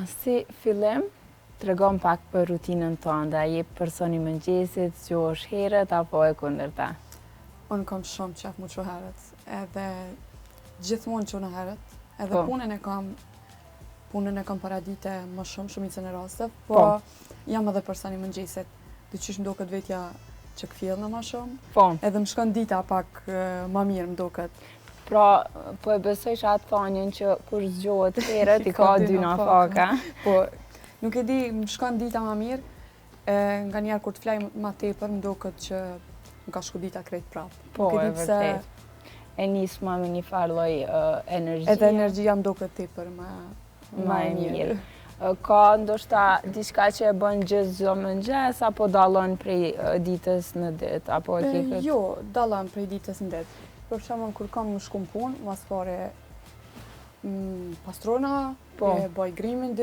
Si fillim, tregon pak për rutinën tënde. Je personi mëngjesit, zgjohesh herët apo e kundërta? Unë kam shumë qef mu që herët, edhe gjithmonë që në herët, edhe Po. punën e kam paradite më shumicën e raste, po Po. jam edhe personi mëngjesit, dyqysh më duket vetja që këfjell në më shumë, Po. edhe më shkon dita pak më mirë më duket. Pra, po e besoj që atë thanjen që kur zgjohet herët i ka dy në faka. Po, nuk e di, më shkon dita më mirë, nga njerë kur të flaj ma tepër, më duket që më ka shku dita krejt prapë. Po, Nuk e di pse, vërtet. E nisë ma me një farloj energjia. edhe energjia më duket tepër ma e mirë. Ka ndoshta diçka që e bën çdo mëngjes apo dallon prej ditës në ditë apo e ke këtë? Jo, dallon prej ditës në ditë. Për shembull kur kam më shku në punë, mas pare pastrona, Po. e baj grimin